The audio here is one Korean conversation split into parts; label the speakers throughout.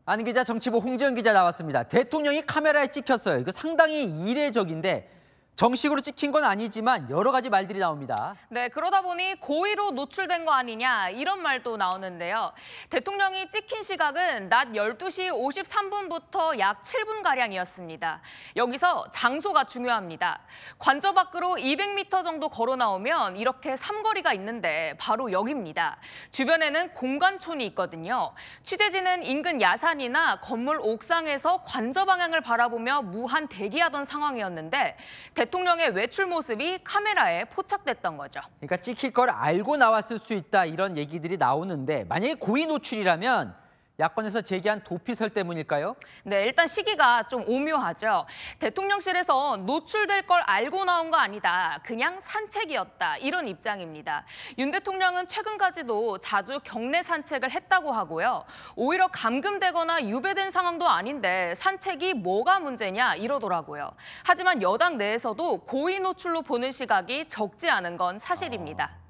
Speaker 1: 안 기자, 정치부 홍지연 기자 나왔습니다. 대통령이 카메라에 찍혔어요. 이거 상당히 이례적인데 정식으로 찍힌 건 아니지만 여러 가지 말들이 나옵니다.
Speaker 2: 네, 그러다 보니 고의로 노출된 거 아니냐 이런 말도 나오는데요. 대통령이 찍힌 시각은 낮 12시 53분부터 약 7분가량이었습니다. 여기서 장소가 중요합니다. 관저 밖으로 200m 정도 걸어 나오면 이렇게 삼거리가 있는데 바로 여기입니다. 주변에는 공관촌이 있거든요. 취재진은 인근 야산이나 건물 옥상에서 관저 방향을 바라보며 무한 대기하던 상황이었는데 대통령의 외출 모습이 카메라에 포착됐던 거죠.
Speaker 1: 그러니까 찍힐 걸 알고 나왔을 수 있다 이런 얘기들이 나오는데 만약에 고의 노출이라면 야권에서 제기한 도피설 때문일까요?
Speaker 2: 네, 일단 시기가 좀 오묘하죠. 대통령실에서 노출될 걸 알고 나온 거 아니다. 그냥 산책이었다. 이런 입장입니다. 윤 대통령은 최근까지도 자주 경내 산책을 했다고 하고요. 오히려 감금되거나 유배된 상황도 아닌데 산책이 뭐가 문제냐 이러더라고요. 하지만 여당 내에서도 고의 노출로 보는 시각이 적지 않은 건 사실입니다.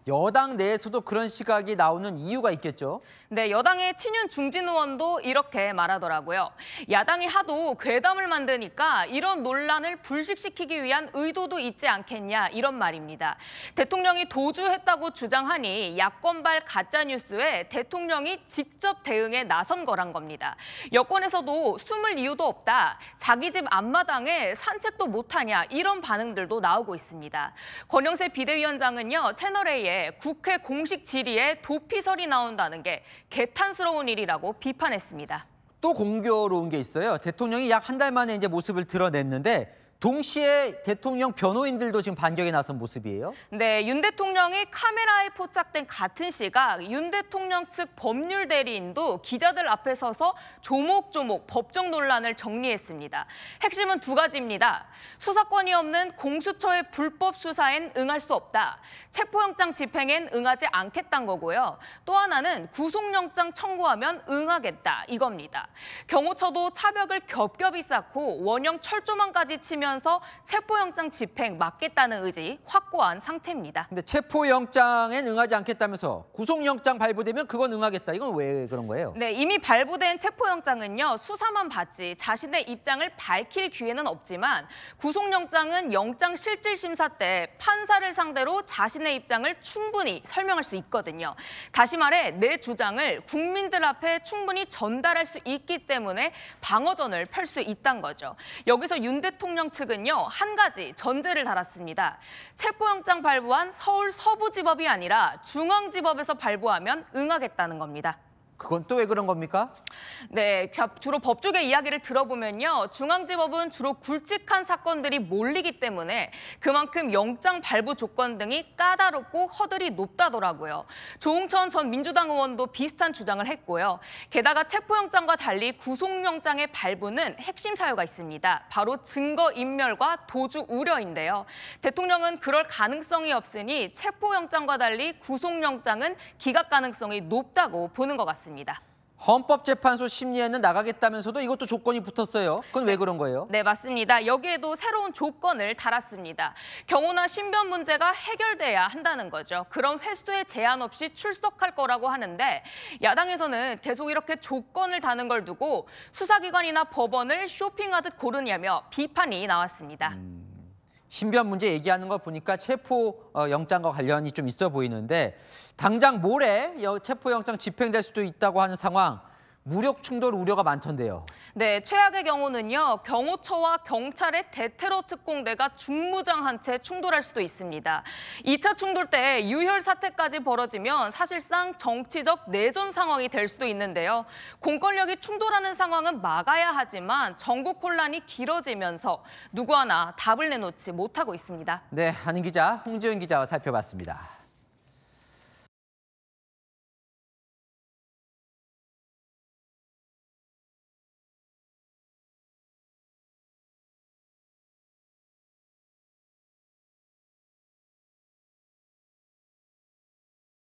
Speaker 1: 여당 내에서도 그런 시각이 나오는 이유가 있겠죠?
Speaker 2: 네, 여당의 친윤 중진 의원도 이렇게 말하더라고요. 야당이 하도 괴담을 만드니까 이런 논란을 불식시키기 위한 의도도 있지 않겠냐 이런 말입니다. 대통령이 도주했다고 주장하니 야권발 가짜뉴스에 대통령이 직접 대응에 나선 거란 겁니다. 여권에서도 숨을 이유도 없다. 자기 집 앞마당에 산책도 못하냐 이런 반응들도 나오고 있습니다. 권영세 비대위원장은요, 채널A에 국회 공식 질의에 도피설이 나온다는 게 개탄스러운 일이라고 비판했습니다.
Speaker 1: 또 공교로운 게 있어요. 대통령이 약 한 달 만에 이제 모습을 드러냈는데 동시에 대통령 변호인들도 지금 반격에 나선 모습이에요?
Speaker 2: 네, 윤 대통령이 카메라에 포착된 같은 시각 윤 대통령 측 법률 대리인도 기자들 앞에 서서 조목조목 법정 논란을 정리했습니다. 핵심은 두 가지입니다. 수사권이 없는 공수처의 불법 수사엔 응할 수 없다. 체포영장 집행엔 응하지 않겠다는 거고요. 또 하나는 구속영장 청구하면 응하겠다 이겁니다. 경호처도 차벽을 겹겹이 쌓고 원형 철조망까지 치면서 체포영장 집행 막겠다는 의지 확고한 상태입니다.
Speaker 1: 근데 체포영장엔 응하지 않겠다면서 구속영장 발부되면 그건 응하겠다. 이건 왜 그런 거예요?
Speaker 2: 네, 이미 발부된 체포영장은요, 수사만 받지 자신의 입장을 밝힐 기회는 없지만 구속영장은 영장실질심사 때 판사를 상대로 자신의 입장을 충분히 설명할 수 있거든요. 다시 말해 내 주장을 국민들 앞에 충분히 전달할 수 있기 때문에 방어전을 펼 수 있다는 거죠. 여기서 윤 대통령 측은요, 한 가지 전제를 달았습니다. 체포영장 발부한 서울 서부지법이 아니라 중앙지법에서 발부하면 응하겠다는 겁니다.
Speaker 1: 그건 또 왜 그런 겁니까?
Speaker 2: 네, 주로 법조계 이야기를 들어보면요. 중앙지법은 주로 굵직한 사건들이 몰리기 때문에 그만큼 영장 발부 조건 등이 까다롭고 허들이 높다더라고요. 조홍천 전 민주당 의원도 비슷한 주장을 했고요. 게다가 체포영장과 달리 구속영장의 발부는 핵심 사유가 있습니다. 바로 증거인멸과 도주 우려인데요. 대통령은 그럴 가능성이 없으니 체포영장과 달리 구속영장은 기각 가능성이 높다고 보는 것 같습니다.
Speaker 1: 헌법재판소 심리에는 나가겠다면서도 이것도 조건이 붙었어요. 그건 왜 그런 거예요?
Speaker 2: 네, 맞습니다. 여기에도 새로운 조건을 달았습니다. 경호나 신변 문제가 해결돼야 한다는 거죠. 그럼 횟수에 제한 없이 출석할 거라고 하는데 야당에서는 계속 이렇게 조건을 다는 걸 두고 수사기관이나 법원을 쇼핑하듯 고르냐며 비판이 나왔습니다.
Speaker 1: 신변 문제 얘기하는 거 보니까 체포영장과 관련이 좀 있어 보이는데 당장 모레 체포영장 집행될 수도 있다고 하는 상황, 무력 충돌 우려가 많던데요.
Speaker 2: 네, 최악의 경우는요. 경호처와 경찰의 대테러 특공대가 중무장한 채 충돌할 수도 있습니다. 2차 충돌 때 유혈 사태까지 벌어지면 사실상 정치적 내전 상황이 될 수도 있는데요. 공권력이 충돌하는 상황은 막아야 하지만 전국 혼란이 길어지면서 누구 하나 답을 내놓지 못하고 있습니다.
Speaker 1: 네, 한 기자, 홍지연 기자와 살펴봤습니다.